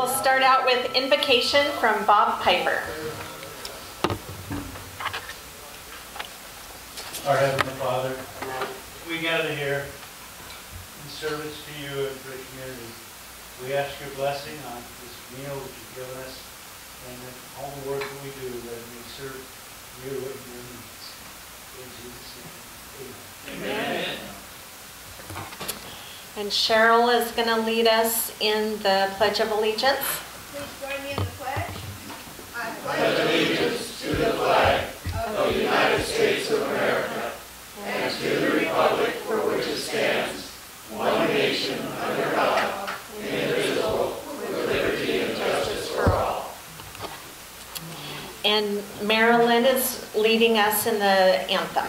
we'll start out with invocation from Bob Piper. Our Heavenly Father, we gather here in service to you and for the community. We ask your blessing on this meal that you've given us and all the work that we do that we serve you and your needs. In Jesus' name, amen. And Cheryl is going to lead us in the Pledge of Allegiance. Please join me in the pledge. I pledge allegiance to the flag of the United States of America and to the republic for which it stands, one nation under God, indivisible, with liberty and justice for all. And Marilyn is leading us in the anthem.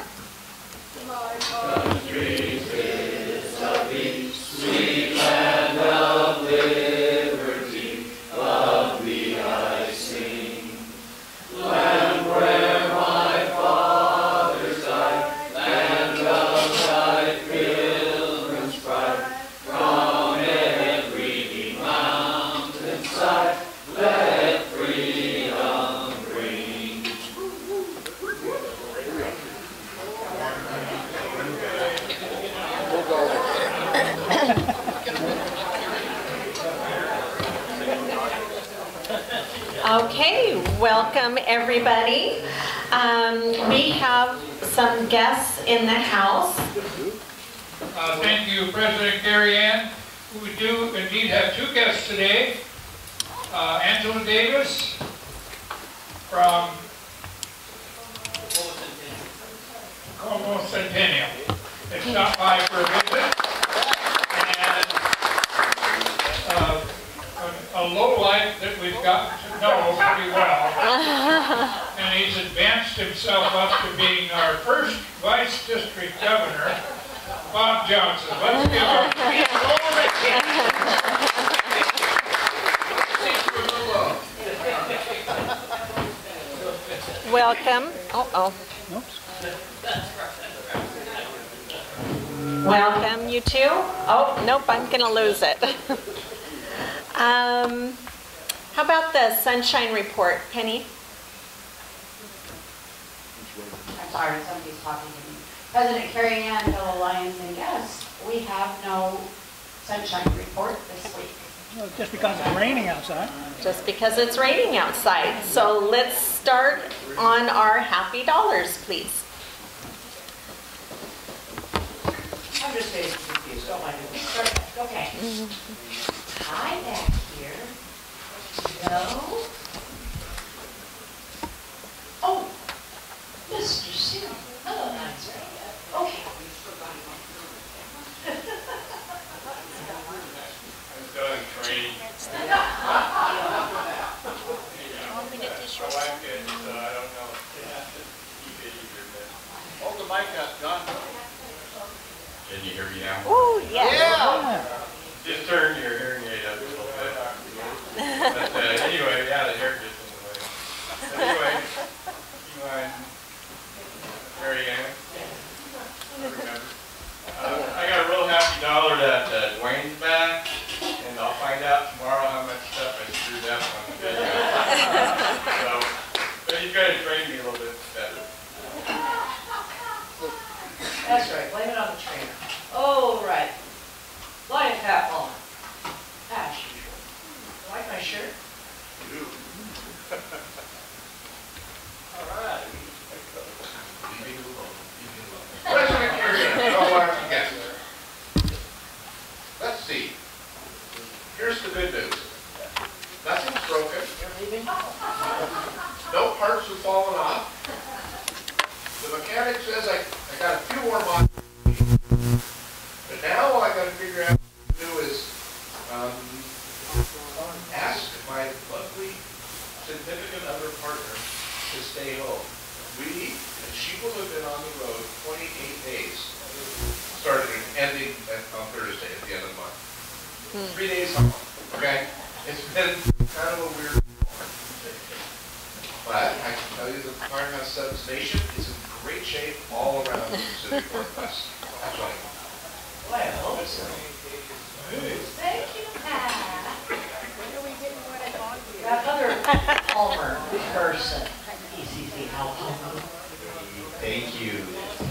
Country is of thee, sweet land of liberty, of thee I sing. Land where my fathers died, land of thy pilgrim's pride, from every mountain side, let freedom ring. Okay, welcome everybody. We have some guests in the house. Thank you, President Gary Ann. We do indeed have two guests today. Angela Davis from Como Centennial. They stopped by for a visit. And a lowlife that we've gotten to know pretty well. And he's advanced himself up to being our first Vice District Governor, Bob Johnson. Let's give him a Welcome. Welcome, you two. Oh, nope, I'm going to lose it. How about the sunshine report, Penny? I'm sorry, somebody's talking to me. President Carrie Ann, fellow Lions and guests, we have no sunshine report this week. Well, just because it's raining outside. Just because it's raining outside. So let's start on our happy dollars, please. I'm just getting confused, don't mind me. Okay. Hi back here. No. Oh, Mr. Sim. Oh, that's right. Okay. I'm done training. My wife gets, I don't know, keep it either, but hold the mic up, John. Can you hear me now? Oh, yes. Yeah. Just turn your hearing aid up a little bit. But anyway, yeah, the hair gets in the way. Anyway, you mind, Mary Ann? I got a real happy dollar that Dwayne's back, and I'll find out tomorrow how much stuff I screwed up on the video. So, but he's going to train me a little bit better. That's right, blame it on the trainer. Oh, right. Lion cap on. As usual. Like my shirt? All right. President Carey, how are you guys? Let's see. Here's the good news. Nothing's broken. No parts have fallen off. The mechanic says I got a few more miles. But now all I got to figure out what to do is ask my lovely significant other partner to stay home. And she will have been on the road 28 days, starting and ending on Thursday at the end of the month. 3 days home, okay? It's been kind of a weird but I can tell you the Firehouse 7 station is in great shape all around the Pacific Northwest. That's right. Well, I hope so. Thank you, Pat. When are we getting Palmer Gerson, ECC Health. Thank you.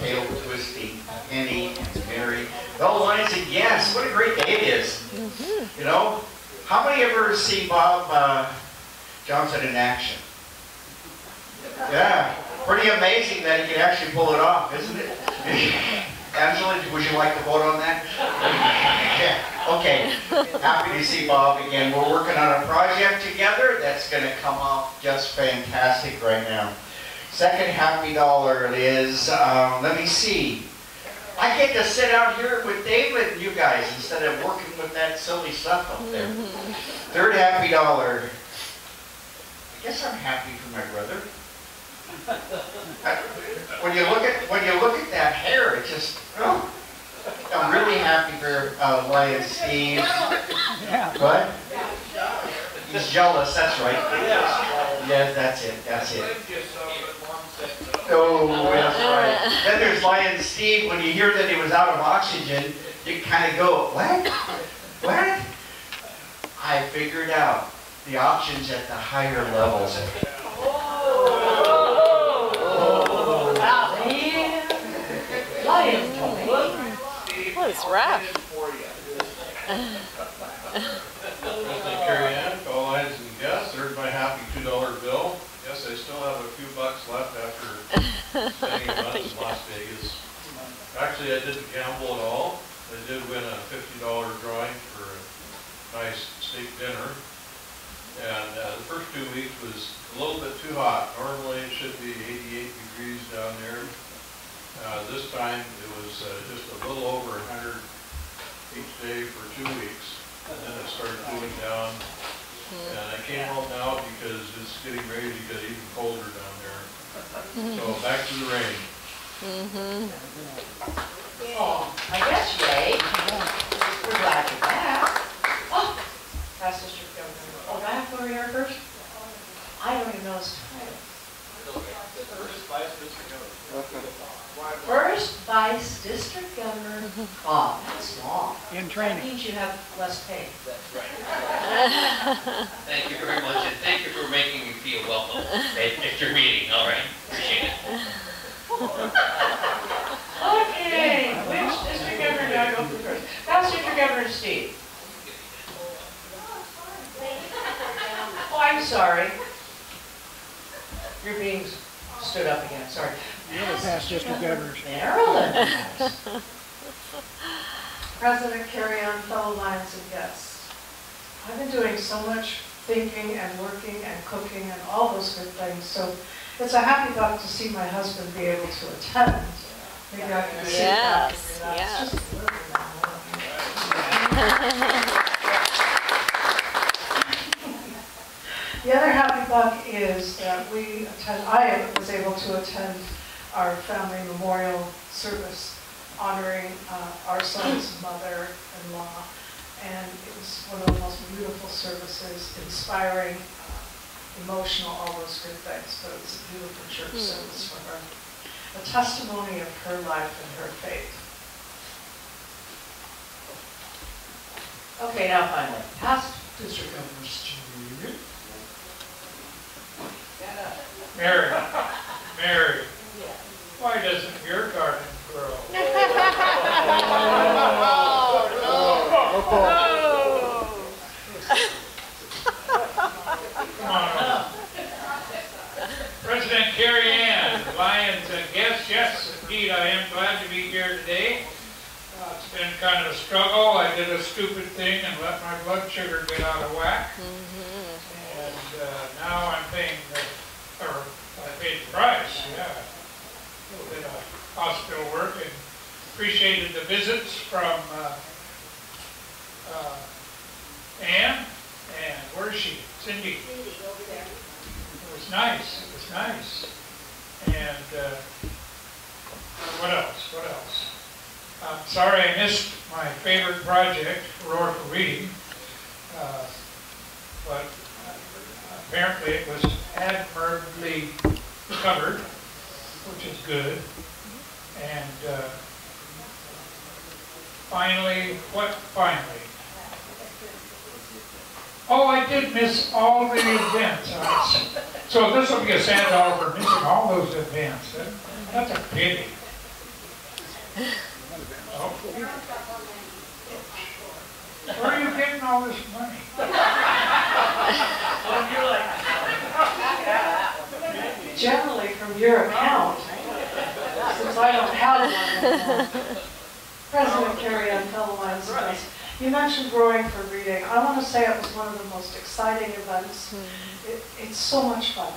Tail twisting, Penny, and Mary. Well, Lions and yes, what a great day it is. You know, how many ever see Bob Johnson in action? Yeah, pretty amazing that he can actually pull it off, isn't it? Angela, would you like to vote on that? Yeah, okay. Happy to see Bob again. We're working on a project together that's going to come off just fantastic right now. Second happy dollar is, let me see. I get to sit out here with David and you guys instead of working with that silly stuff up there. Third happy dollar. I guess I'm happy for my brother. When you look at that hair, it just, oh, I'm really happy for Lion Steve. Yeah. What? He's jealous, that's right. Yeah, that's it, that's it. Oh, that's right. Then there's Lion Steve. When you hear that he was out of oxygen, you kind of go, what? What? I figured out the options at the higher levels. Lion told me. Well, it's rough. President Carrie Ann, all lines and guests, there's my happy $2 bill. Yes, I still have a few bucks left after spending a month in Las Vegas. Actually, I didn't gamble at all. I did win a $50 drawing for a nice steak dinner. And the first 2 weeks was a little bit too hot. Normally it should be 88 degrees down there. This time it was just a little over 100 each day for 2 weeks. And then it started cooling down. And I came home now because it's getting ready to get even colder down there. So back to the rain. Oh, I guess, yay. We're glad you're back. Oh, Past District Governor. Oh, do I have to go over here first? I don't even know his title. First Vice District Governor. Oh, that's long. In That training. means you have less pay. That's right. Thank you very much, and thank you for making me feel welcome at your meeting. All right, appreciate it. Okay, which District Governor do I go for first? Past District Governor Steve. Oh, I'm sorry. You're being stood up again, sorry. You're the past district governors. Maryland. President Carrie Ann, fellow Lions and guests. I've been doing so much thinking and working and cooking and all those good things, so it's a happy thought to see my husband be able to attend. Maybe I can sit back and relax Yes. just a little bit. The other happy thought is that I was able to attend our family memorial service honoring our son's mother-in-law. And it was one of the most beautiful services, inspiring, emotional, all those good things. But it was a beautiful church service for her. A testimony of her life and her faith. Okay, now finally, past District Governor Steve. Mary, why doesn't your garden grow? Come on. President Carrie Ann, Lions and guests, yes, indeed, I am glad to be here today. It's been kind of a struggle. I did a stupid thing and let my blood sugar get out of whack. And now I'm paying I paid the price, yeah. A little bit of hospital work, and appreciated the visits from Ann, and where is she? Cindy. It was nice, it was nice. And what else? I'm sorry I missed my favorite project, Roar for Reading, but apparently it was admirably covered, which is good. And finally, Oh, I did miss all the events. So this will be a sad dollar for missing all those events. That's a pity. Oh. Where are you getting all this money? Generally from your account, since I don't have one anymore. President Carrie Ann, fellow Lions and Guests, you mentioned Growing for Reading. I want to say it was one of the most exciting events. It's so much fun.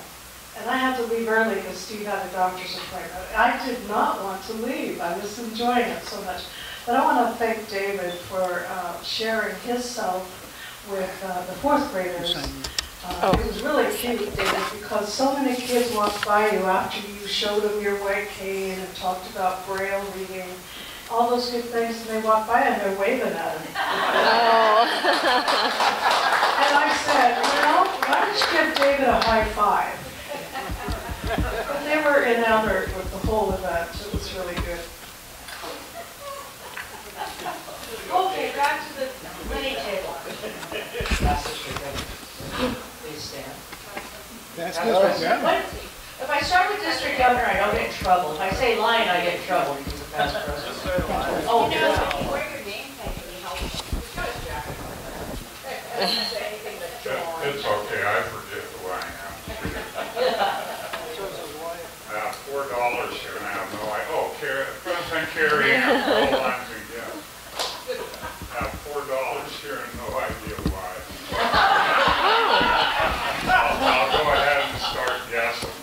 And I had to leave early because Steve had a doctor's appointment. I did not want to leave. I was enjoying it so much. But I want to thank David for sharing his self with the fourth graders. It was really cute, David, because so many kids walked by you after you showed them your white cane and talked about Braille reading, all those good things, and they walk by and they're waving at him. And I said, why don't you give David a high five? But they were enamored with the whole event. It was really good. Okay, back to the mini table. Please stand. That's good. If I start with district governor, I don't get in trouble. If I say line, I get in trouble because of past president. Oh, You no. know, if you wear your name tag, it helps. It's okay, I forget who I am. I have $4 here and I have no idea. Oh, President Carrie Ann, Fellow Lions and Guests. I have $4 here and no idea why. I'll go ahead and start guessing.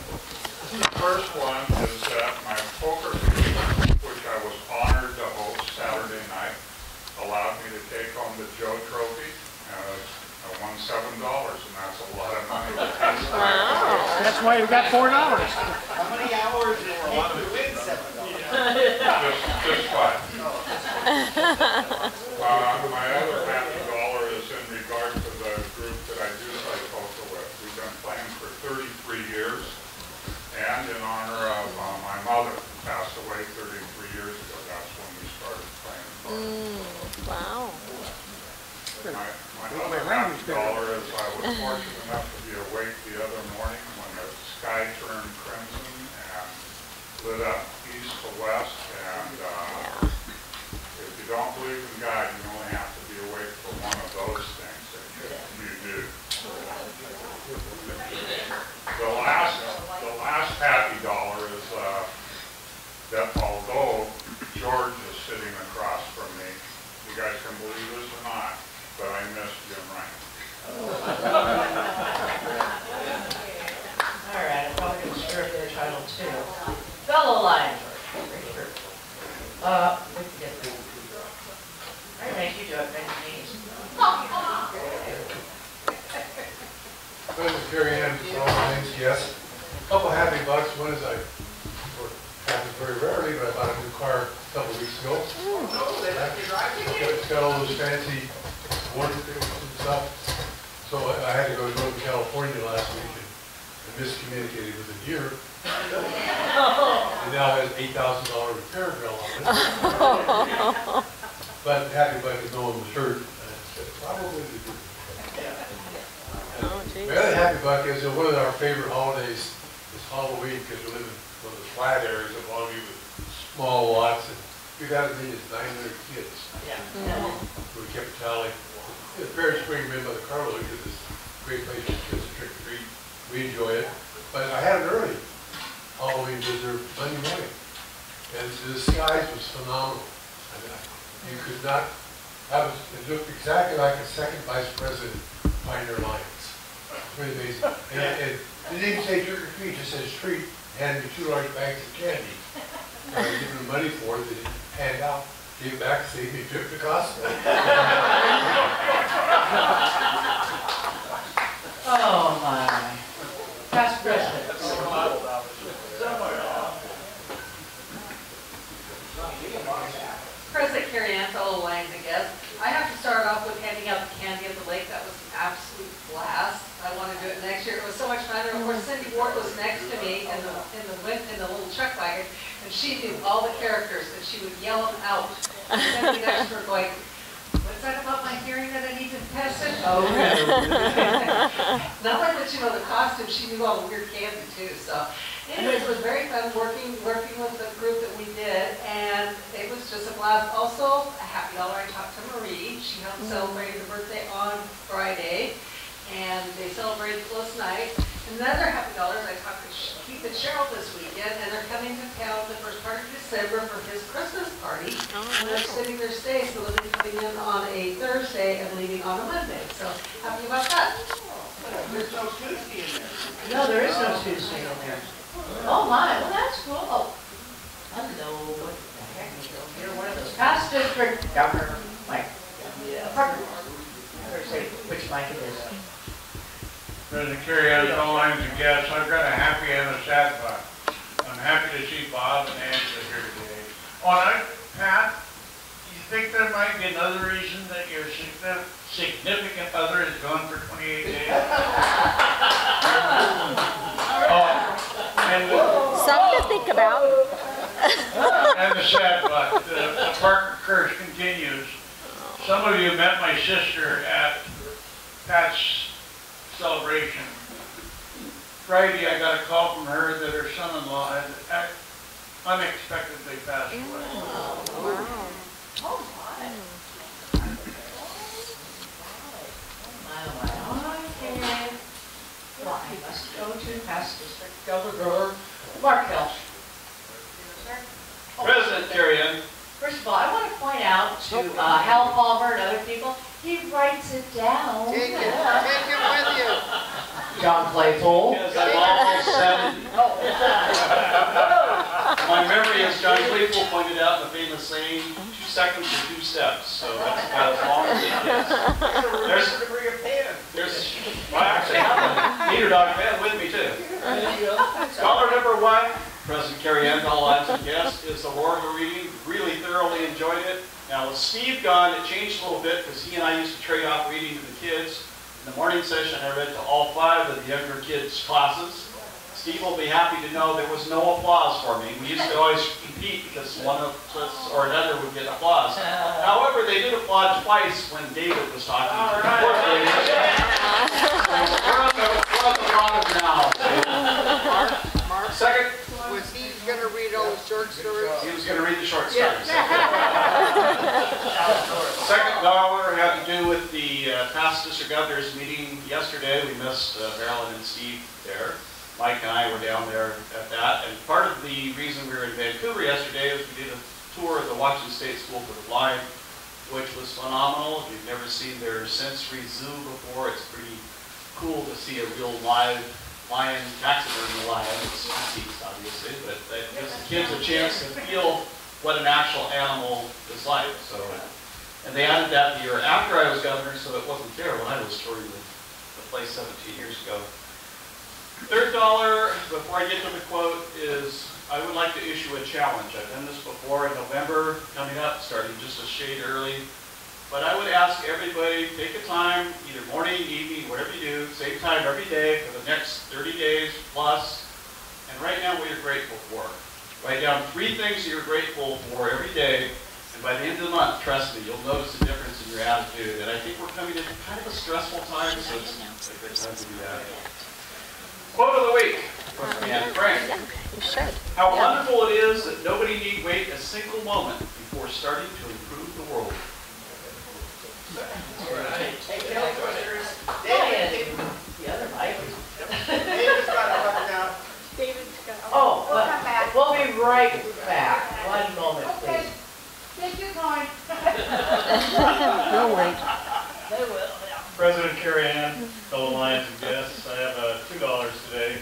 The first one is that my poker game, which I was honored to host Saturday night, allowed me to take home the Joe Trophy. I won $7, and that's a lot of money. That's why you got $4. How many hours did it take to win $7? Just 5. My other happy dollar is in regard to the group that I do play poker with. We've been playing for 33 years, and in honor of my mother, who passed away 33 years ago, that's when we started playing poker. Wow. My other happy dollar is I was fortunate enough to be awake the other morning when the sky turned crimson and lit up east to west, and if you don't believe in God, you only have to be awake for one of those things, and you do. The last happy dollar is that although George is sitting across from me, you guys can believe this or not, but I missed Jim Ryan. All right, I'm probably going to stir up their title too. Fellow Lions. We can get that. All right, thank you, Doug. Thank you. President Carrie Ann, all things, yes. A couple happy bucks. One is happens very rarely, but I bought a new car a couple weeks ago. It's got all those fancy water things and stuff. So I had to go to Northern California last week and miscommunicated with a dealer. It now has $8,000 repair bill on it. But happy buck is no one was hurt. Probably the dealer. The other happy buck is that one of our favorite holidays is Halloween, because we live in one of the flat areas of Longview with small lots, and we've had as many as 900 kids. We kept a tally. The parents bring them in by the carload because it's a great place for kids to trick or treat. We enjoy it. But I had an early Halloween visitor Monday morning, and the disguise was phenomenal. I mean, you could not have it looked exactly like a second vice president Pioneer Lions. It's pretty amazing. And it didn't even say trick or treat, it just says treat, handed me 2 large bags of candy. I was giving them money for it, they didn't hand out. Gave it back, saved me a trip to Costco. Oh, my. Past president. President Carrie Ann, fellow Lions and Guests, I have to start off with handing out the candy at the lake. That was an absolute blast. I want to do it next year. It was so much fun. And of course, Cindy Ward was next to me in the little truck wagon, and she knew all the characters, and she would yell them out. And then the next were going, "What's that about my my hearing that I need to test it? Oh, Not like that you know the costume, she knew all the weird candy too, so. Anyways, it was very fun working with the group that we did, and it was just a blast. Also, a happy dollar, I talked to Marie, she helped celebrate her birthday on Friday, and they celebrated last night. Another happy dollars, I talked to Keith and Cheryl this weekend, and they're coming to town the first part of December for his Christmas party. And they're extending their stay, so they'll be coming in on a Thursday and leaving on a Monday. So happy about that. There's no Tuesday in there. no, there is no Tuesday in there. Oh my, well, that's cool. Oh, hello, what the heck is over here? One of those past district governor, Mike. Parker. I better say which mic it is. President Kerry, as all lines and guests, I've got a happy and a sad part. I'm happy to see Bob and Angela here today. Oh, and Pat, you think there might be another reason that your significant other is gone for 28 days? Something to think about. And the sad part, the Parker curse continues. Some of you met my sister at Pat's celebration. Friday, I got a call from her that her son-in-law had unexpectedly passed away. Oh, my. Okay. Well, I must go to past district governor, Mark Hill. President Kerry-Ann. First of all, I want to point out to Hal Palmer and other people, he writes it down. Take it with you. John Claypool. Yes, I'm almost 70. My memory, as John Claypool pointed out in the famous saying, 2 seconds or 2 steps. So that's about as long as it gets. There's, well, actually, I have a Meter Dog fan with me too. Scholar number 1, President Kerry-Ann, all lines and guests, is the Oracle reading. Really thoroughly enjoyed it. Now with Steve gone, it changed a little bit because he and I used to trade off reading to the kids. In the morning session, I read to all 5 of the younger kids' classes. Steve will be happy to know there was no applause for me. We used to always compete because one of us or another would get applause. However, they did applaud twice when David was talking. We're on the bottom now. Mark? Second. Was he going to read all the short stories? He was going to read the short stories. Second dollar had to do with the past district governors meeting yesterday. We missed Marilyn and Steve there. Mike and I were down there at that. And part of the reason we were in Vancouver yesterday was we did a tour of the Washington State School for the Blind, which was phenomenal. If you've never seen their sensory zoo before, it's pretty cool to see a real live lion, taxidermy lion. It's deceased, obviously, but that gives the kids a chance to feel what an actual animal is like. So, and they added that the year after I was governor, so it wasn't there when I was touring the place 17 years ago. Third dollar, before I get to the quote, is I would like to issue a challenge. I've done this before in November, coming up, starting just a shade early. But I would ask everybody, take a time, either morning, evening, whatever you do, same time every day for the next 30 days plus, and write down what you're grateful for. Write down 3 things that you're grateful for every day, and by the end of the month, trust me, you'll notice a difference in your attitude. And I think we're coming into kind of a stressful time, so it's a good time to do that. Quote of the week from Anne Frank. You should. How wonderful it is that nobody need wait a single moment before starting to improve the world. All right. Take it out, David. The other mic. David's got to run now. David's got. Oh, We'll come back. we'll be right back. 1 moment, Okay. please. Take your time. We'll wait. They will. President Kerry-Ann, fellow Lions and guests, I have $2 today.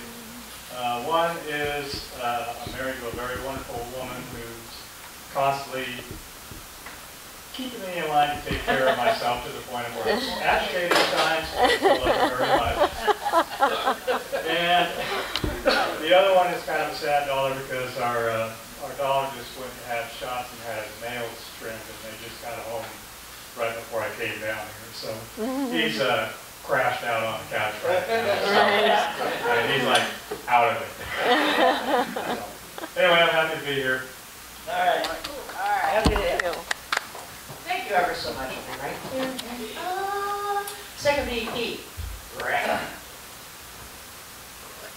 One is I'm married to a very wonderful woman who's constantly keeping me in line to take care of myself to the point of where it's agitated at times. I love her very much. And the other one is kind of a sad dollar because our dog just went and had shots and had his nails trimmed, and they just got home right before I came down here. So he's crashed out on the couch right now. So, and he's like out of it. So, anyway, I'm happy to be here. All right. All right. Have a good day. Thank you ever so much. I'll be right there. And, second VP, Brett.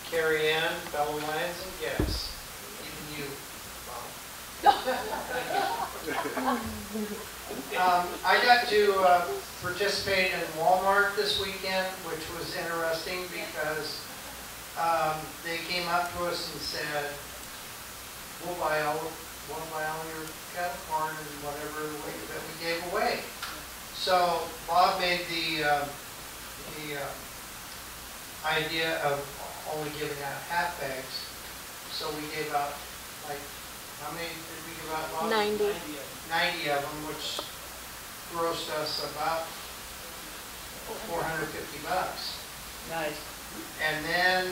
Carrie Ann, fellow Lions and guests, even you, Bob. I got to participate in Walmart this weekend, which was interesting because they came up to us and said, we'll buy all your cattle corn and whatever that we gave away. So Bob made the idea of only giving out half bags. So we gave out, like, how many did we give out, Bob? 90. 90 of them, which grossed us about $450. Nice. And then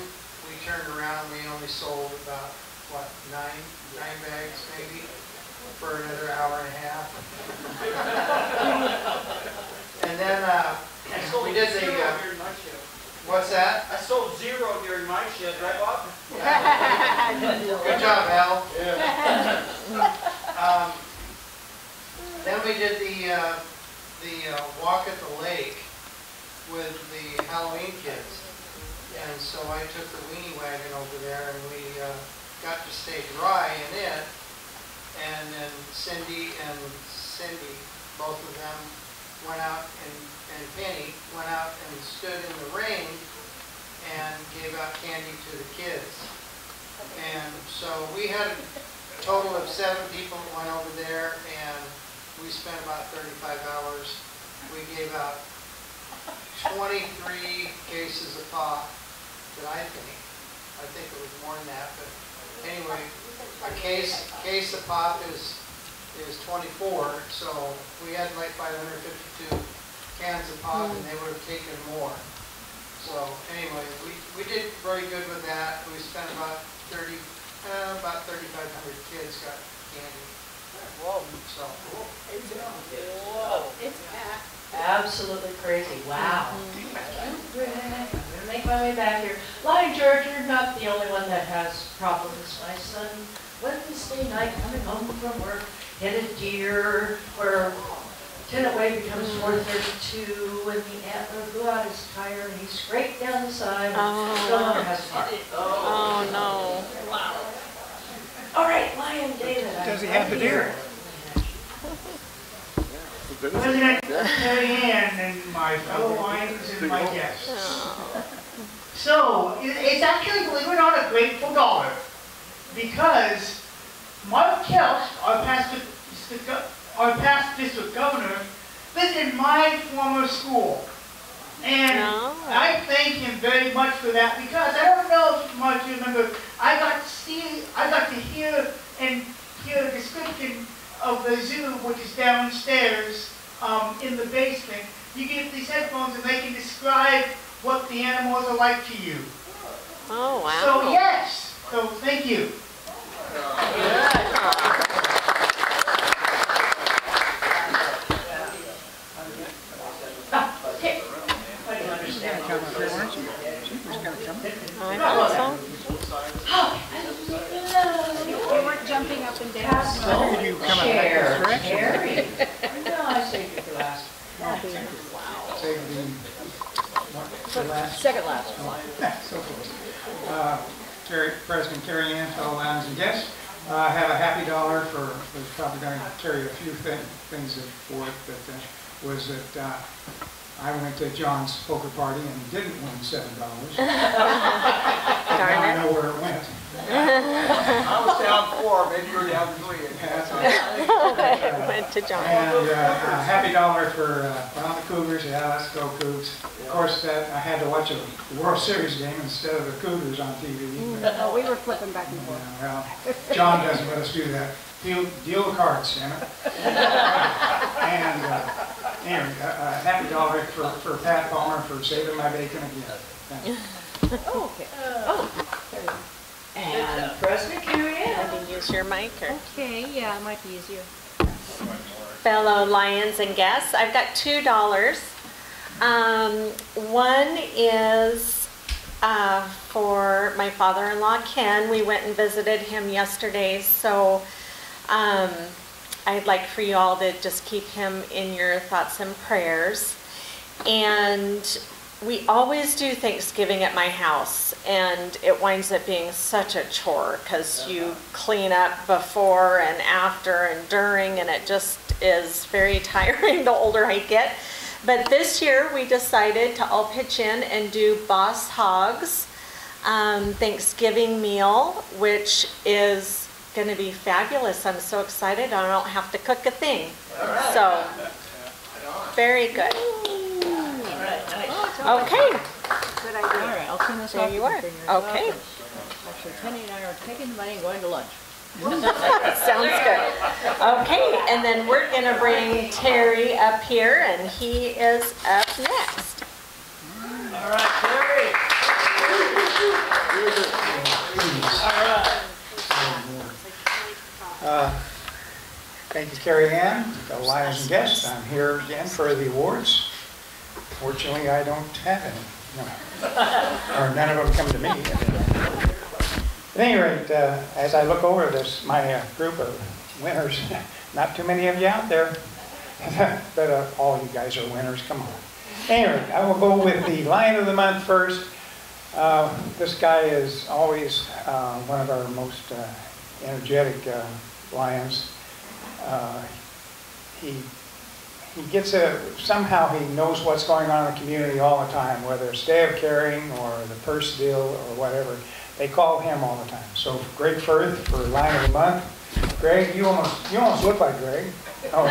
we turned around, we only sold about, what, nine bags maybe, for another hour and a half. And then we did the, what's that? I sold 0 during my shift, right, Bob? Good job, Al. Then we did the walk at the lake with the Halloween kids. And so I took the weenie wagon over there and we got to stay dry in it. And then Cindy, both of them went out, and Penny went out and stood in the rain and gave out candy to the kids. And so we had a total of 7 people that went over there, and we spent about 35 hours. We gave out 23 cases of pop that I think it was more than that, but anyway, a case of pop is 24, so we had like 552 cans of pop, and they would have taken more. So anyway, we did very good with that. We spent about 3,500 kids got candy. Whoa. So. Whoa. It's absolutely crazy. Wow. I'm gonna make my way back here. Lion George, you're not the only one that has problems. My son, Wednesday night, coming home from work, hit a deer where Tenant Way becomes 432, and the antler blew out his tire, and he scraped down the side, and still never has a car. Oh, no. Wow. All right, Lion David. Does he have the deer? President Carrie Ann and my fellow Lions and my guests. So, it's actually, believe it or not, a grateful dollar. Because Mark Kelch, our past district governor, visited my former school. And I thank him very much for that, because I don't know if Mark, you remember, I got to hear a description of the zoo, which is downstairs in the basement. You get these headphones and they can describe what the animals are like to you. Oh, wow. So yes, so thank you. You weren't jumping up and down. Did you come up that direction? No, I saved it for last. Second last. So close. President Carrie Ann, fellow Lions and guests, I have a happy dollar for, was probably going to carry a few things for it, but was that I went to John's poker party and didn't win $7. But now I know where it went. I was down 4, maybe you were down 3. Went to John. And a happy dollar for the Cougars. Yeah, let's go Cougs. Of course, that I had to watch a World Series game instead of the Cougars on TV. But, Oh, we were flipping back and forth. well, John doesn't let us do that. Deal the cards, Santa. And anyway, a happy dollar for Pat Palmer for saving my bacon again. Thank you. Oh, okay. And President Carrie Ann. Let me use your mic. Or... Okay, yeah, it might be easier. Fellow Lions and guests, I've got $2. One is for my father-in-law, Ken. We went and visited him yesterday, so I'd like for you all to just keep him in your thoughts and prayers. And we always do Thanksgiving at my house, and it winds up being such a chore because you clean up before and after and during, and it just is very tiring the older I get. But this year we decided to all pitch in and do Boss Hogg's Thanksgiving meal, which is going to be fabulous. I'm so excited. I don't have to cook a thing. So, very good. Okay. Good idea. All right, I'll turn this off. There you are. Okay. Actually, Penny and I are taking the money and going to lunch. Sounds good. Okay, and then we're going to bring Terry up here, and he is up next. All right, Terry. All right. Thank you, Carrie Ann, the Lions and guests. I'm here again for the awards. Fortunately, I don't have any. No. Or none of them come to me. At any rate, as I look over this, my group of winners, not too many of you out there, but all you guys are winners, come on. Anyway, I will go with the Lion of the Month first. This guy is always one of our most energetic lions. He gets somehow he knows what's going on in the community all the time, whether it's Day of Caring or the purse deal or whatever. They call him all the time. So Greg Firth for Lion of the Month. Greg, you almost look like Greg. Oh,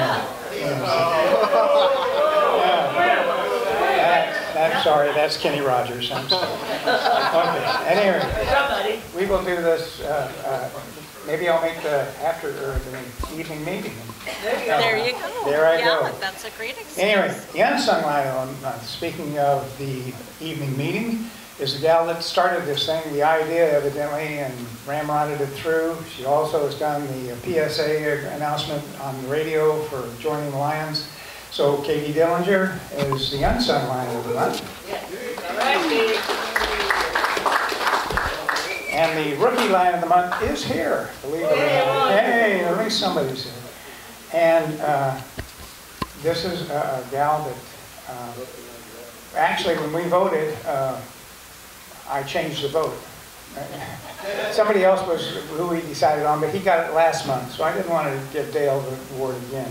I'm sorry, that's Kenny Rogers. I'm sorry. Okay, anyway, we will do this. Maybe I'll make the the evening meeting. There you go. There I go. Yeah, that's a great excuse. Anyway, the unsung Lion of the Month, speaking of the evening meeting, is the gal that started this thing, the idea evidently, and ramrodded it through. She also has done the PSA announcement on the radio for joining the Lions. So Katie Dillinger is the unsung Lion of the Month. And the rookie Lion of the Month is here, believe it or not. Hey, at least somebody's here. And this is a gal that, actually when we voted, I changed the vote. Somebody else was who we decided on, but he got it last month, so I didn't want to give Dale the award again.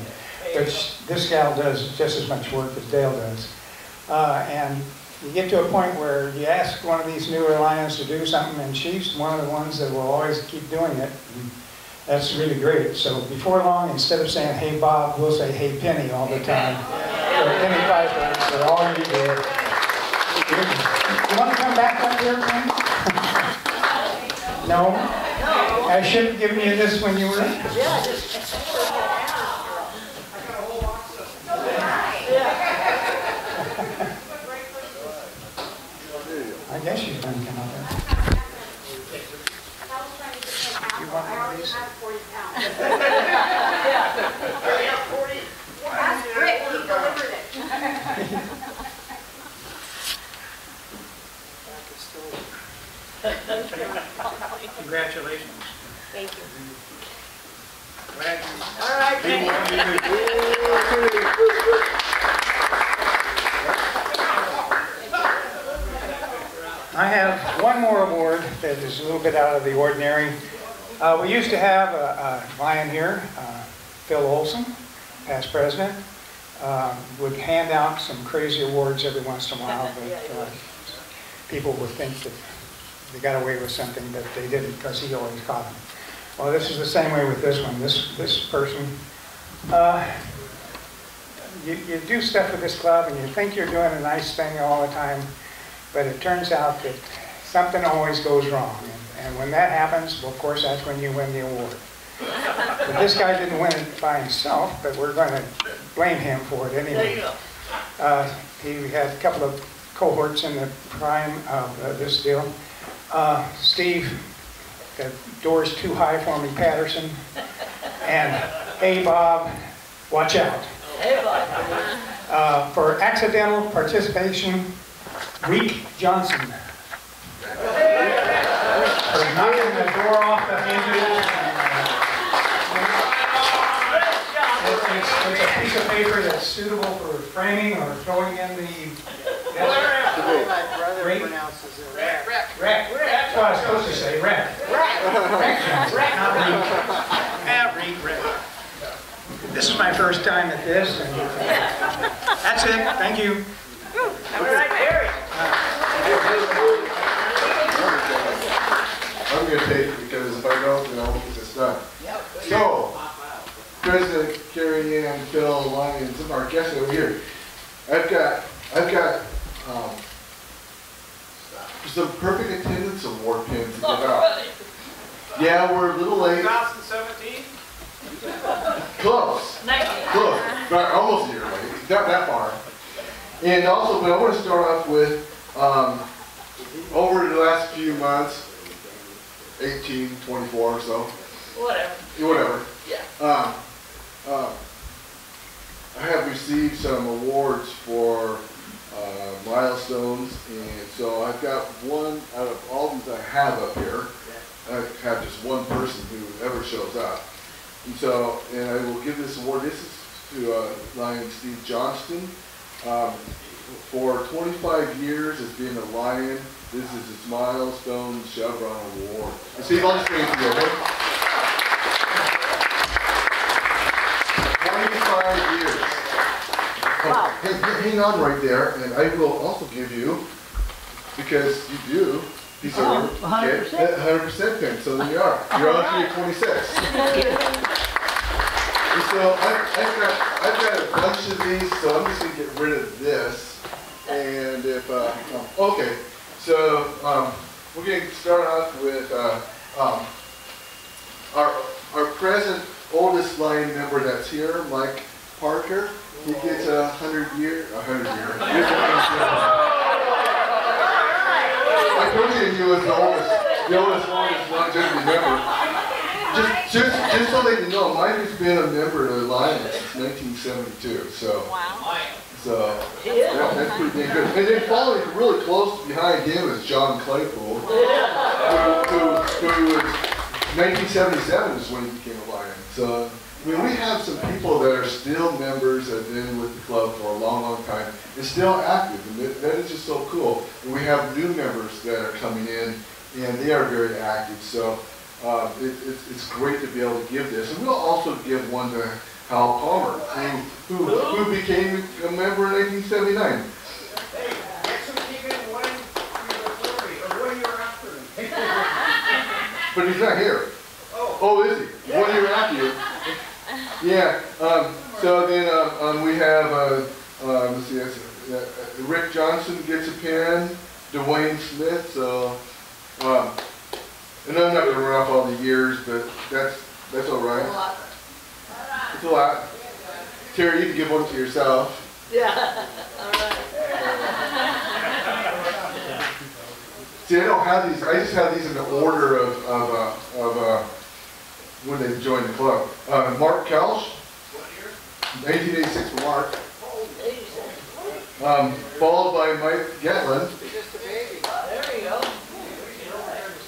But this gal does just as much work as Dale does. And you get to a point where you ask one of these newer Lions to do something, and she's one of the ones that will always keep doing it. And that's really great. So before long, instead of saying, hey Bob, we'll say, hey Penny all the time. Or Penny Piper, for all you do. You want to come back up here, Penny? No? I should have given you this when you were in. I guess she's going to come up there. You want one of these? Congratulations. Thank you. Glad you. All right, Penny. I have one more award that is a little bit out of the ordinary. We used to have a Lion here, Phil Olson, past president, would hand out some crazy awards every once in a while, but people would think that they got away with something, but they didn't because he always caught them. Well, this is the same way with this one. This person, you do stuff with this club and you think you're doing a nice thing all the time, but it turns out that something always goes wrong. And when that happens, well, of course, that's when you win the award. But this guy didn't win it by himself, but we're going to blame him for it anyway. He had a couple of cohorts in the prime of this deal. Steve, the door's too high for me, Patterson. And hey, Bob, watch out. Hey, Bob. For accidental participation, Reek Johnson. For knocking the door off the hinges. of paper that's suitable for framing or throwing in the... My brother Rake? pronounces it Wreck. Rack. That's what I was supposed to say, rack. Rack, not reek. This is my first time at this, and that's it, thank you. All right, Barry. I'm going to take it because if I don't, then I won't get this done. So, President Carrie Ann, Phil, Lyons, and our guests over here. I've got some perfect attendance award pins to give out. Yeah, we're a little late. 2017? Close. Close. But almost a year late. Not that far. And also, but I want to start off with, over the last few months, 18, 24 or so. Whatever. Yeah. I have received some awards for milestones, and so I've got one out of all these I have up here. I have just one person who ever shows up. And so, and I will give this award, this is to Lion Steve Johnston. For 25 years as being a Lion, this is his milestone Chevron Award. And Steve, I'll just bring it to you, okay? 25 years. Wow. Hang on right there, and I will also give you, because you do, deserve 100% pin, so there you are. You're on to your 26. And so I've got a bunch of these, so I'm just going to get rid of this. And if, okay, so we're going to start off with our present oldest Lion member that's here, Mike Parker. He gets 100 year. I told you he was the oldest longevity member. Just so that you know, Mike has been a member of the Lions since 1972. So, so that's pretty dang good. And then following really close behind him is John Claypool, who was 1977 is when he became a Lion. So, I mean, we have some people that are still members that have been with the club for a long, long time and still active, and that is just so cool. And we have new members that are coming in, and they are very active. So it's great to be able to give this. And we'll also give one to Hal Palmer, who became a member in 1979. Hey, next one came in one year after me. But he's not here. Oh, is he? 1 year after you. Yeah. So then we have, let's see, Rick Johnson gets a pin, Dwayne Smith. So, and I'm not going to run off all the years, but that's all right. It's a lot. Terry, you can give one to yourself. Yeah. All right. See, I don't have these. I just have these in the order of when they joined the club. Mark Kelsch, 1986 for Mark. Followed by Mike Gatlin, There you go.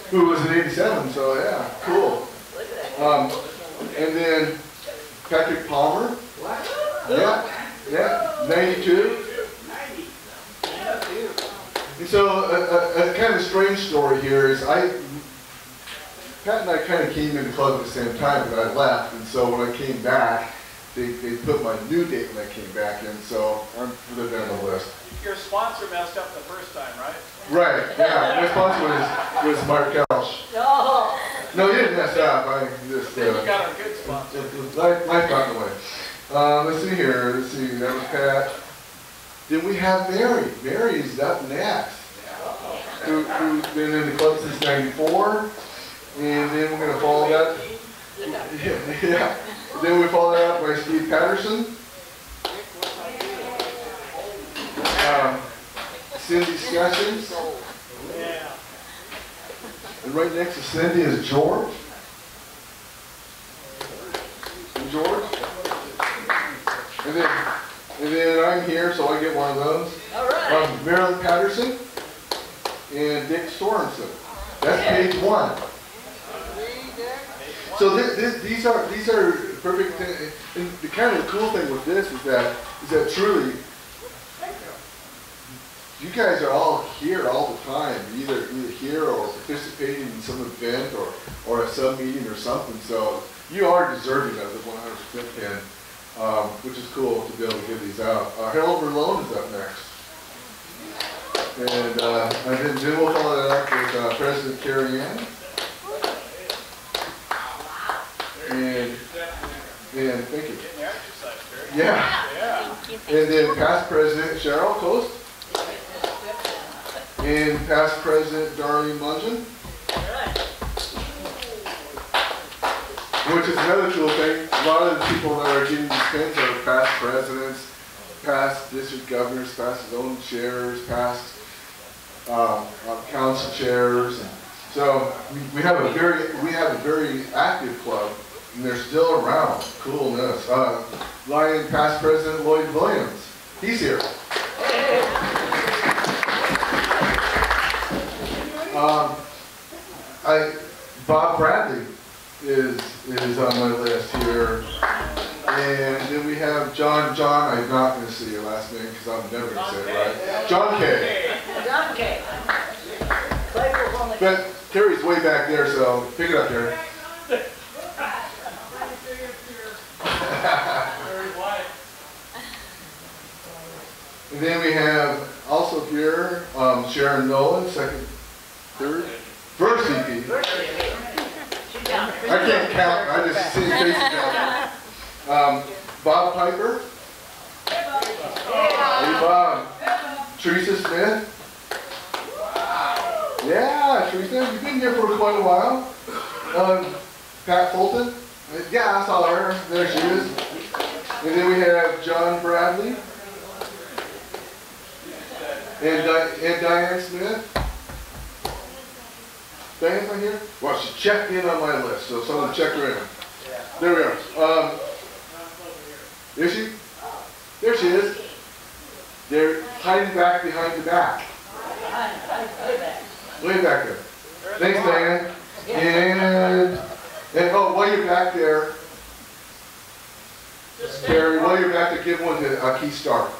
who was in 87, so yeah, cool. And then Patrick Palmer, yeah, 92. And so a kind of a strange story here is Pat and I kind of came in the club at the same time, but I left, and so when I came back, they put my new date when I came back in, so I'm further down the list. Your sponsor messed up the first time, right? Right, yeah, my sponsor was Mark Kelsch. No, he didn't mess up, I just... We got our good sponsor. Life got in the way. Let's see here, that was Pat. Then we have Mary. Mary's up next, who's been in the club since 94. And then we're going to follow that. Yeah. Then we follow that up by Steve Patterson. Cindy Sketchins. And right next to Cindy is George. And George. And then I'm here, so I get one of those. All right. Marilyn Patterson and Dick Sorensen. That's page 1. So these are perfect, and the kind of cool thing with this is that truly, you guys are all here all the time, either here or participating in some event or a sub meeting or something. So you are deserving of the 100% pin, which is cool to be able to give these out. Harold Merlone is up next. And then we'll follow that up with President Carrie Ann. And thank you. Yeah. And then past President Cheryl Coast. And past President Darlene Mungin. Which is another cool thing. A lot of the people that are getting these pins are past presidents, past district governors, past zone chairs, past council chairs. So we have a very active club, and they're still around. Coolness. Lion past President Lloyd Williams. He's here. Bob Bradley is on my list here. And then we have John, I'm not going to say your last name because I'm never going to say it right. John Kay. John Kay. But Terry's way back there, so pick it up, Terry. And then we have also here Sharon Nolan, first VP. I can't count, I just see faces down. Bob Piper. Hey Bob. Teresa Smith. Yeah, Teresa, you've been here for quite a while. Pat Fulton. Yeah, I saw her. There she is. And then we have John Bradley. And Diane Smith. Diane's not here? Well, she checked in on my list, so someone checked her in. There we are. Is she? There she is. They're hiding back behind the back. Way back there. Thanks, Diane. And oh, while you're back there, Terry, while you're back there, give one to Keith Stark.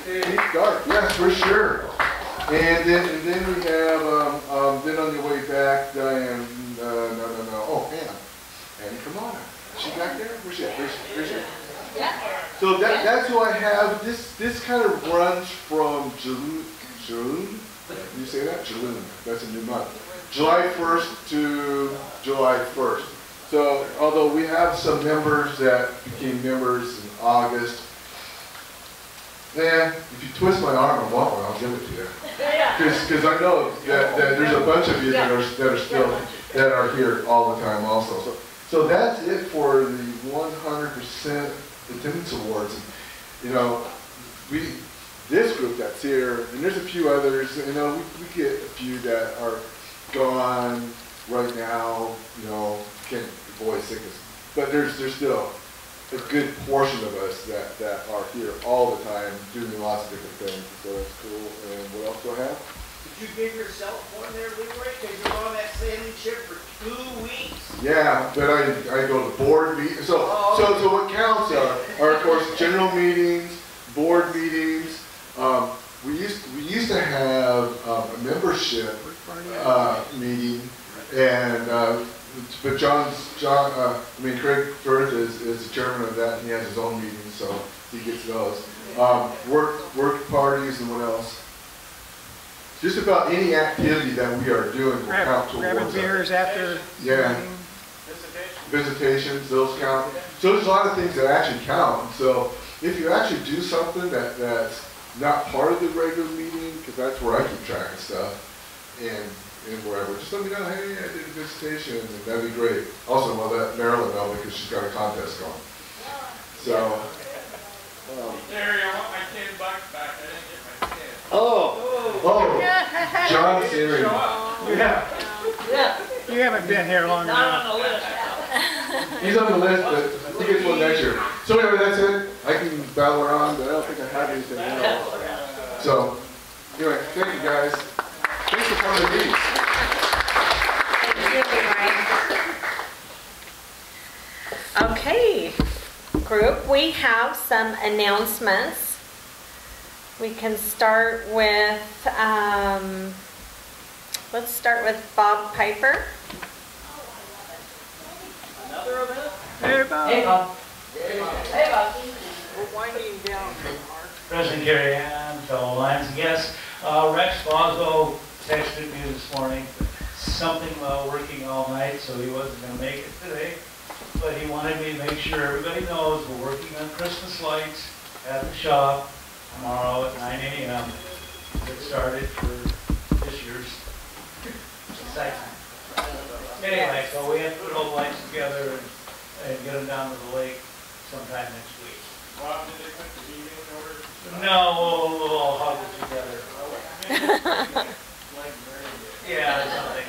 Keith Stark, yes, for sure. And then we have, then on the way back, Diane, oh, Ann, come on. Is she back there? Where's she? Where's she? Yeah. So that's who I have. This kind of runs from June. Can you say that? June. That's a new month. July 1st to July 1st. So although we have some members that became members in August, if you twist my arm and want one, I'll give it to you. Because I know that there's a bunch of you that are here all the time also. So that's it for the 100% attendance awards. You know, this group that's here, and there's a few others. You know, we get a few that are gone right now. You know, can't avoid sickness, but there's still a good portion of us that are here all the time doing lots of different things. So that's cool. And what else do I have? Did you give yourself one there, Leroy? Because you're on that sailing ship for 2 weeks. Yeah, but I go to board meetings. So what counts are of course general meetings, board meetings. We used to have a membership meeting, and but Craig Firth is the chairman of that, and he has his own meetings, so he gets those. Work parties and what else? Just about any activity that we are doing will count towards grabbing beers after. Yeah. Visitations, those count. So there's a lot of things that actually count. So if you actually do something that's not part of the regular meeting, because that's where I keep track of stuff, and wherever, just let me know, hey, I did a visitation, and that'd be great. Also, I'll let Marilyn know because she's got a contest going. So. Terry, I want my $10 back. I didn't get my 10. Oh, John Siri. You haven't been here long enough. Not on the list now. He's on the list, but he gets one next year. So anyway, that's it. I can battle around, but I don't think I have anything else. So, anyway, thank you guys. Thanks for coming to meet. Okay, group, we have some announcements. We can start with, let's start with Bob Piper. Another event? Hey, Bob. Hey, Bob. Hey, Bob. We're winding down. President Carrie Ann, fellow Lions and guests, Rex Boswell texted me this morning, something while working all night, so he wasn't going to make it today. But he wanted me to make sure everybody knows we're working on Christmas lights at the shop tomorrow at 9 a.m. Get started for this year's excitement. Anyway, so we have to put all the lights together and get them down to the lake sometime next week. Bob, did they put the heat in order? No, we'll all hug it together. Yeah, something.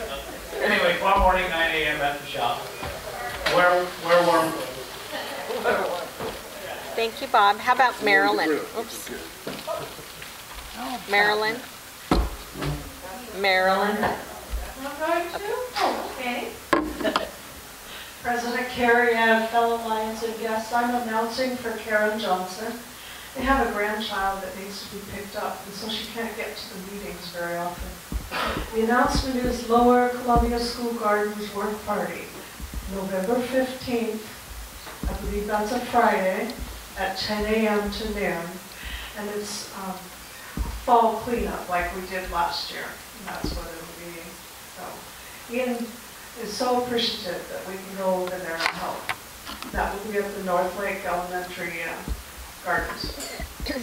Anyway, tomorrow morning, 9 a.m. at the shop. Wear warm. Thank you, Bob. How about Marilyn? Oops. Marilyn? Marilyn? Okay. President Carrie Ann, fellow Lions and guests, I'm announcing for Karen Johnson. They have a grandchild that needs to be picked up, and so she can't get to the meetings very often. The announcement is Lower Columbia School Gardens Work Party, November 15th, I believe that's a Friday, at 10 a.m. to noon. And it's fall cleanup like we did last year, and that's what it'll be. So Ian is so appreciative that we can go over there and help. That will be at the North Lake Elementary Gardens. Okay.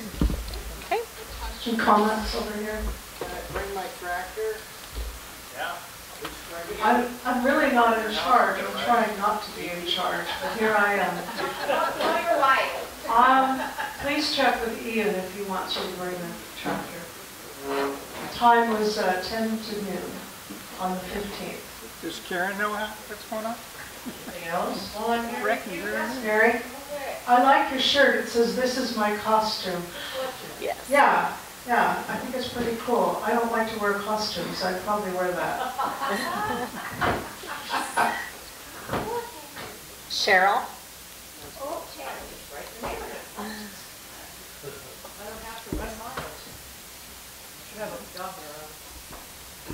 Some comments over here? Can I bring my tractor? Yeah. I'm really not in charge. I'm trying not to be in charge, but here I am. Tell your wife. Please check with Ian if he wants you to bring the tractor. The time was 10 to noon on the 15th. Does Karen know what's going on? Anything else? Reckon you're in there. Mary? I like your shirt. It says, "This is my costume." Yes. Yeah, I think it's pretty cool. I don't like to wear costumes. I'd probably wear that. Cheryl?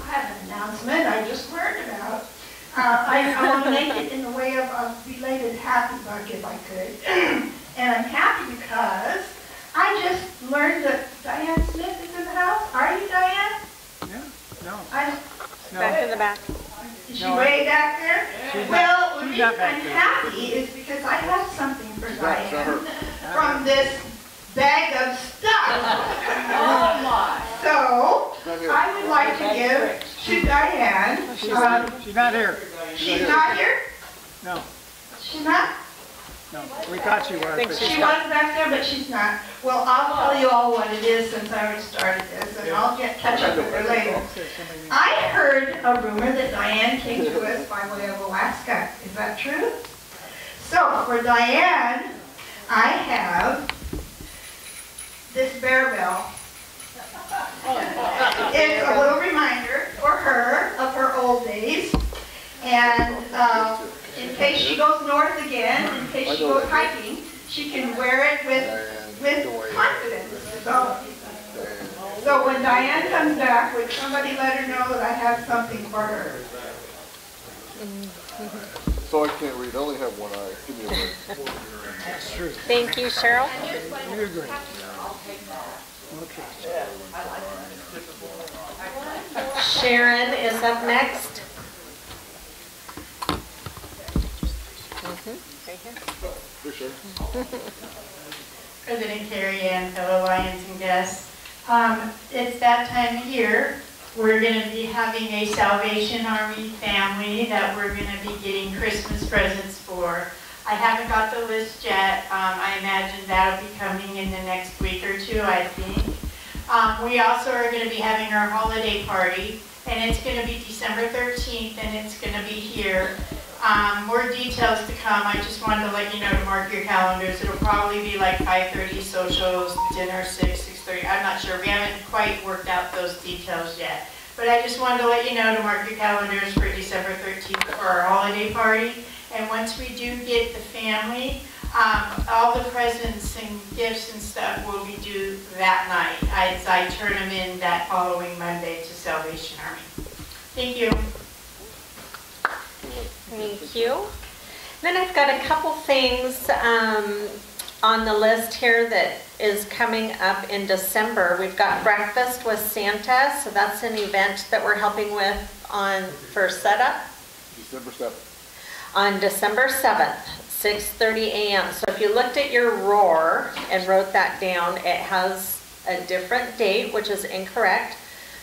I have an announcement I just learned about. I want to make it in the way of a belated happy bug if I could. And I'm happy because I just learned that Diane Smith is in the house. Are you Diane? Yeah, no. Back in the back. Is she way back there? Well, the she's reason not back I'm there. happy is because I have something for Diane from this bag of stuff. Oh, my. So, I would like to give to Diane. She's not here. She's not here? No, She's not? no. We thought you were. but She she's was not. back there, but she's not. Well, I'll tell you all what it is since I already started this, and I'll catch up with her later. I heard a rumor that Diane came to us by way of Alaska. Is that true? So, for Diane, I have this bear bell. It's a little reminder for her of her old days. And in case she goes north again, in case she goes hiking, she can wear it with confidence. So when Diane comes back, would somebody let her know that I have something for her? So I can't read, I only have one eye. Give me a break. That's true. Thank you, Cheryl. You agree. Okay. Sharon is up next. Right here. For sure. President Carrie Ann, fellow Lions and guests. It's that time of year. We're going to be having a Salvation Army family that we're going to be getting Christmas presents for. I haven't got the list yet. I imagine that'll be coming in the next week or two, I think. We also are going to be having our holiday party, and it's going to be December 13th, and it's going to be here. More details to come. I just wanted to let you know to mark your calendars. It'll probably be like 5:30 socials, dinner 6:30. I'm not sure. We haven't quite worked out those details yet. But I just wanted to let you know to mark your calendars for December 13th for our holiday party. And once we do get the family, all the presents and gifts and stuff will be due that night. I turn them in that following Monday to Salvation Army. Thank you. Thank you. Then I've got a couple things on the list here that is coming up in December. We've got Breakfast with Santa, so that's an event that we're helping with for setup. December 7th. On December 7th, 6:30 a.m. So if you looked at your roar and wrote that down, it has a different date, which is incorrect.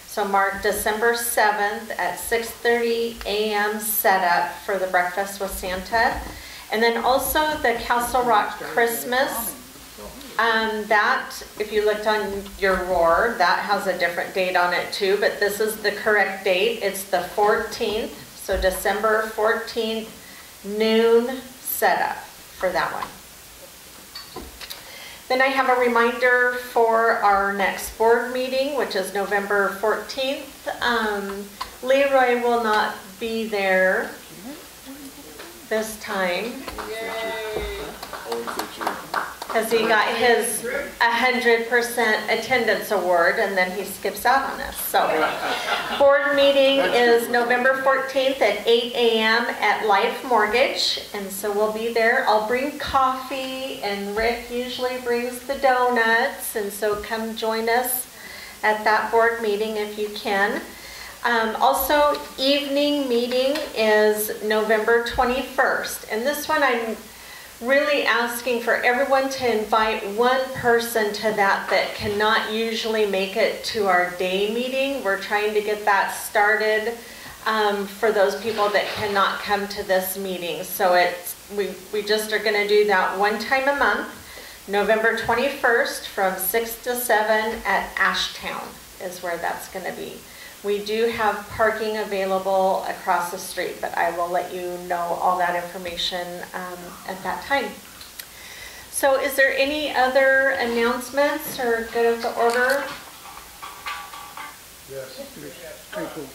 So mark December 7th at 6:30 a.m. setup for the Breakfast with Santa. And then also the Castle Rock Christmas. That, if you looked on your roar, that has a different date on it too, but this is the correct date. It's the 14th, so December 14th, noon setup for that one. Then I have a reminder for our next board meeting, which is November 14th. Leroy will not be there this time because he got his 100% attendance award and then he skips out on us. So board meeting is November 14th at 8 a.m. at Life Mortgage, and so we'll be there. I'll bring coffee and Rick usually brings the donuts, and so come join us at that board meeting if you can. Also, evening meeting is November 21st, and this one I'm really asking for everyone to invite one person to that cannot usually make it to our day meeting. We're trying to get that started for those people that cannot come to this meeting. So we just are going to do that one time a month, November 21st from 6 to 7 at Ashtown is where that's going to be. We do have parking available across the street, but I will let you know all that information at that time. So is there any other announcements or good of the order? Yes.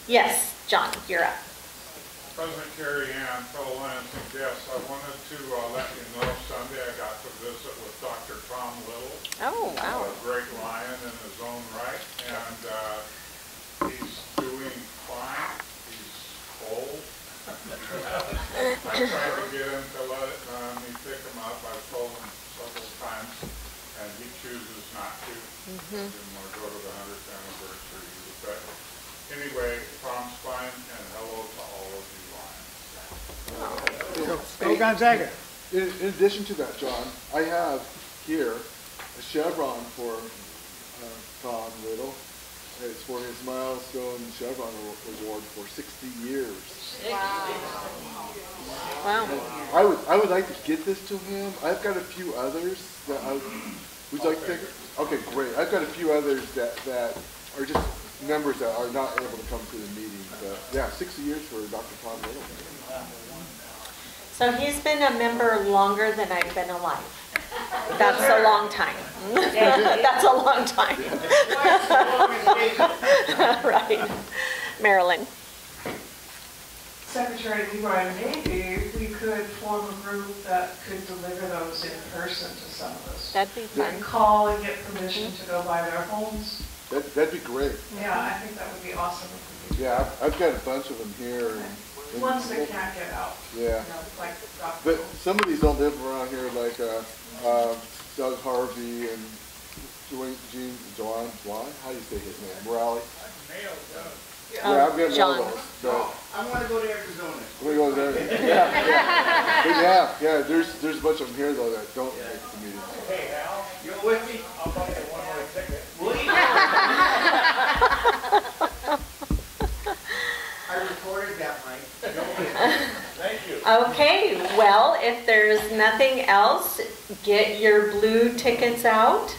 Yes, John, you're up. President Carrie Ann, fellow Lions and guests, I wanted to let you know Sunday I got to visit with Dr. Tom Little. Oh, wow. A great lion in his own right, and he's doing fine. He's old. I tried to get him to let me pick him up. I've told him several times, and he chooses not to. He didn't want to go to the 100th anniversary. But anyway, Tom's fine, and hello to all of you lions. Go Gonzaga. In addition to that, John, I have here a chevron for Tom Little. It's for his milestone chevron award for 60 years. Wow. I would like to get this to him. I've got a few others that would like to. Okay, great. I've got a few others that are just members that are not able to come to the meeting. But yeah, 60 years for Dr. Tom Little. So he's been a member longer than I've been alive. That's a long time. That's a long time. Right. Marilyn. Secretary Leroy, maybe we could form a group that could deliver those in person to some of us. That'd be fun. And call and get permission to go by their homes. That'd be great. Yeah, I think that would be awesome. Yeah, I've got a bunch of them here. And ones that can't get out. Yeah. You know, like but some of these don't live around here, like Doug Harvey and Joan, how do you say his name? Morale? Yeah, I'm getting John. all those. But I want to go to Arizona. we go there. Yeah. But yeah, there's a bunch of them here though that don't make the meeting. Hey, Al, you with me? I'll buy you one more ticket. Will you? I recorded that, Mike. Thank you. Okay, well, if there's nothing else, get your blue tickets out.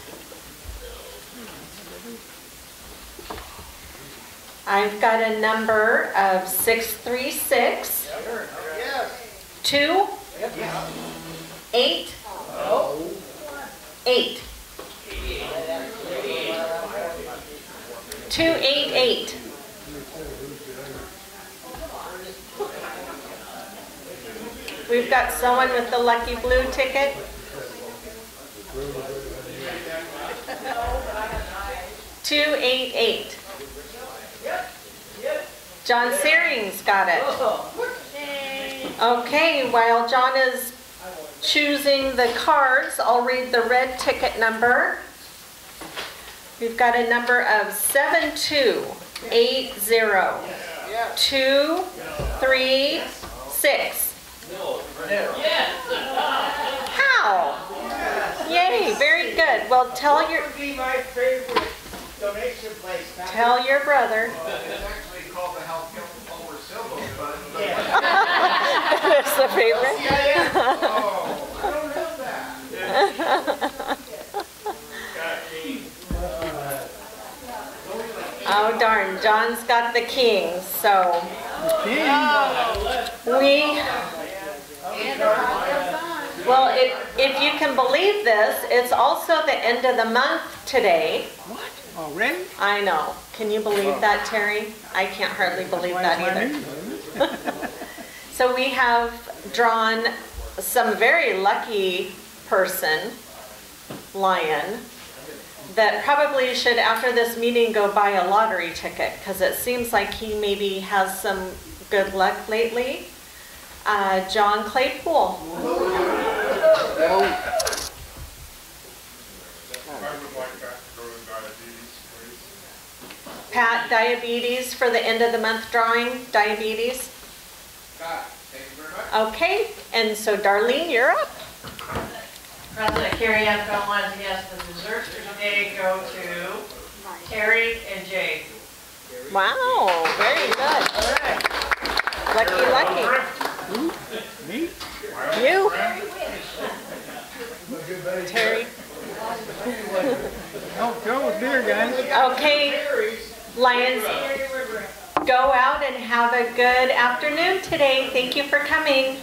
I've got a number of 636 2 8 8 288. We've got someone with the lucky blue ticket. Two 8-8. John Searing's got it. Okay, while John is choosing the cards, I'll read the red ticket number. We've got a number of 7280-236. How? Yay, very good. Well, tell your... That would be my favorite donation place. Tell your brother. It's actually called the Health Over Silver Fund. That's the favorite. Oh, I don't know that. Oh darn, John's got the kings, so well, if you can believe this, it's also the end of the month today. What? Already? I know. Can you believe that, Terry? I can't hardly believe that either. So we have drawn some very lucky person, Lion, that probably should, after this meeting, go buy a lottery ticket, because it seems like he maybe has some good luck lately. John Claypool. I would like that to go to diabetes, please. Pat, diabetes for the end of the month drawing, diabetes. Got it. Thank you very much. Okay, and so Darlene, you're up. President Carrie Ann Feldman, yes, the desserts for today go to Terry and Jay. Wow, very good. Lucky, lucky. Me? You? Terry. Don't go with beer, guys. Okay, Lions, go out and have a good afternoon today. Thank you for coming.